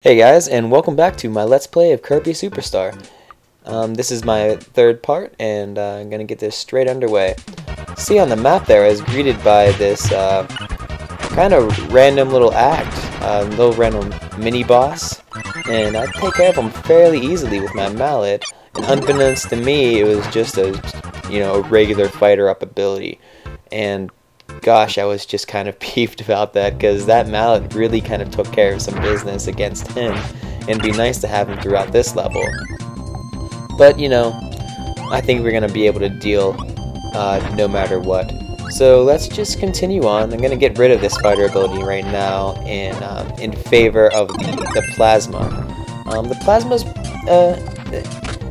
Hey guys, and welcome back to my Let's Play of Kirby Superstar. This is my third part, and I'm gonna get this straight underway. See, on the map there, I was greeted by this kind of random little little random mini-boss, and I take care of him fairly easily with my mallet, and unbeknownst to me, it was just a regular fighter-up ability, and gosh, I was just kind of peeved about that, because that mallet really kind of took care of some business against him, and it'd be nice to have him throughout this level. But, I think we're going to be able to deal no matter what. So let's just continue on. I'm going to get rid of this fighter ability right now in favor of the Plasma. The Plasma's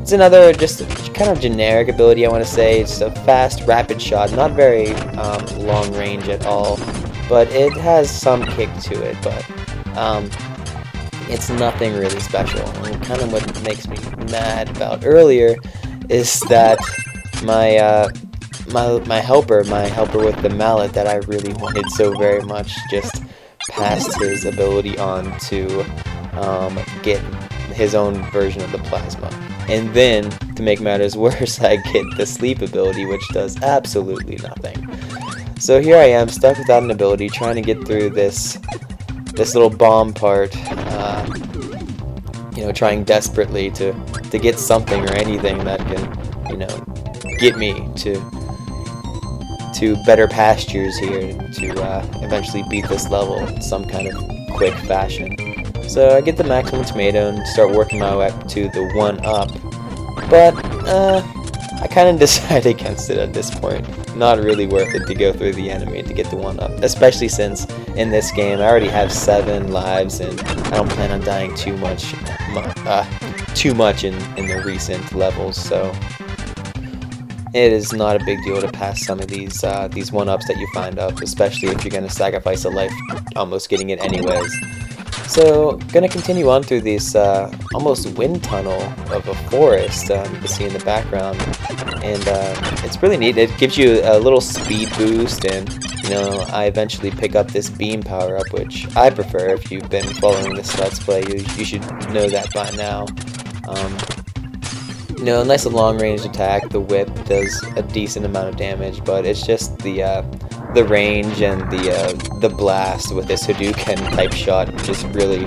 it's another just kind of generic ability, I want to say. It's a fast, rapid shot, not very long range at all, but it has some kick to it, but it's nothing really special. And kind of what makes me mad about earlier is that my helper with the mallet that I really wanted so very much just passed his ability on to get his own version of the Plasma. And then, to make matters worse, I get the sleep ability, which does absolutely nothing. So here I am, stuck without an ability, trying to get through this little bomb part, trying desperately to get something or anything that can, get me to better pastures here, to eventually beat this level in some kind of quick fashion. So I get the maximum tomato and start working my way up to the 1-up, but I kind of decide against it at this point. Not really worth it to go through the enemy to get the 1-up, especially since in this game I already have 7 lives and I don't plan on dying too much in the recent levels, so it is not a big deal to pass some of these 1-ups that you find up, especially if you're going to sacrifice a life almost getting it anyways. So, gonna continue on through this almost wind tunnel of a forest you can see in the background, and it's really neat. It gives you a little speed boost, and I eventually pick up this beam power-up, which I prefer. If you've been following this Let's Play, you should know that by now. A nice long-range attack. The whip does a decent amount of damage, but it's just the range and the blast with this Hadouken type shot just really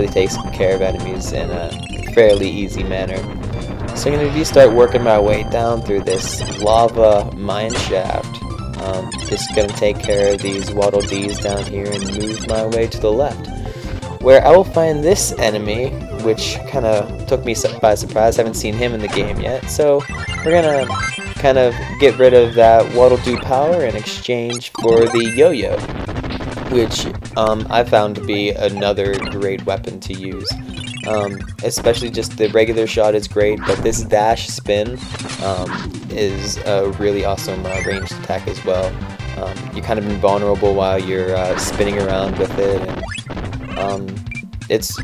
takes care of enemies in a fairly easy manner. So I'm going to start working my way down through this lava mine shaft. Just going to take care of these Waddle Dees down here and move my way to the left, where I will find this enemy, which kind of took me by surprise. I haven't seen him in the game yet, so we're going to kind of get rid of that Waddle Dee power in exchange for the yo-yo, which I found to be another great weapon to use. Especially just the regular shot is great, but this dash spin is a really awesome ranged attack as well. You're kind of invulnerable while you're spinning around with it, and it's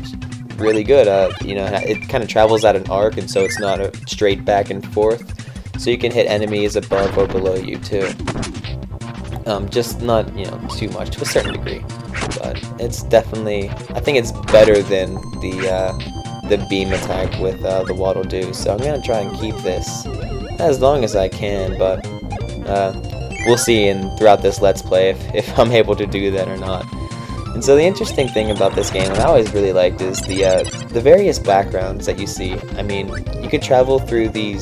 really good. It kind of travels at an arc, and so it's not a straight back and forth. So you can hit enemies above or below you too. Just not, too much, to a certain degree. But it's definitely, I think it's better than the beam attack with the Waddle Doo. So I'm gonna try and keep this as long as I can, but we'll see throughout this Let's Play if I'm able to do that or not. And so the interesting thing about this game, and I always really liked, is the various backgrounds that you see. I mean, you could travel through the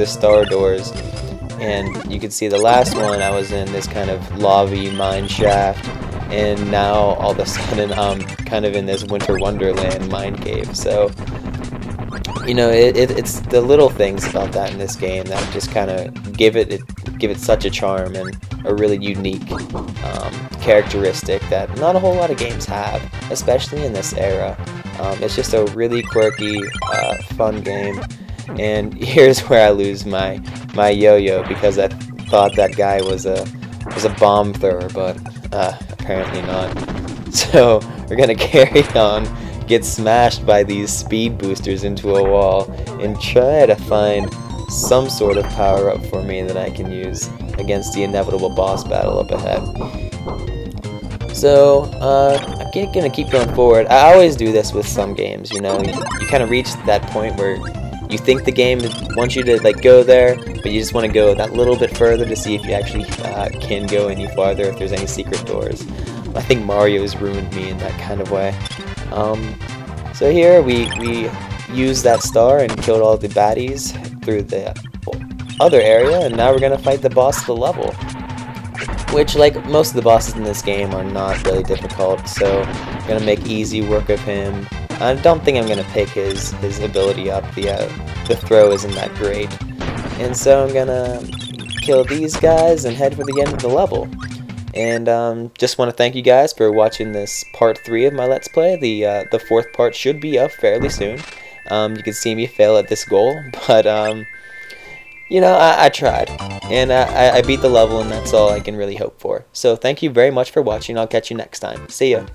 star doors, and you could see the last one I was in this kind of lavy mine shaft, and now all of a sudden I'm kind of in this winter wonderland mine cave. So it's the little things about that in this game that just kind of give it such a charm and a really unique characteristic that not a whole lot of games have, especially in this era. It's just a really quirky, fun game, and here's where I lose my yo-yo, because I thought that guy was a bomb thrower, but apparently not. So we're gonna carry on, get smashed by these speed boosters into a wall, and try to find some sort of power-up for me that I can use against the inevitable boss battle up ahead. So, I'm gonna keep going forward. I always do this with some games, you know. You kind of reach that point where you think the game wants you to like go there, but you just want to go that little bit further to see if you actually can go any farther, if there's any secret doors. I think Mario has ruined me in that kind of way. So here we used that star and killed all the baddies through the other area, and now we're gonna fight the boss of the level. Which, like most of the bosses in this game, are not really difficult, so I'm gonna make easy work of him. I don't think I'm gonna pick his ability up. The throw isn't that great, and so I'm gonna kill these guys and head for the end of the level. And just want to thank you guys for watching this part 3 of my Let's Play. The fourth part should be up fairly soon. You can see me fail at this goal, but you know, I tried, and I beat the level, and that's all I can really hope for. So thank you very much for watching. I'll catch you next time. See ya.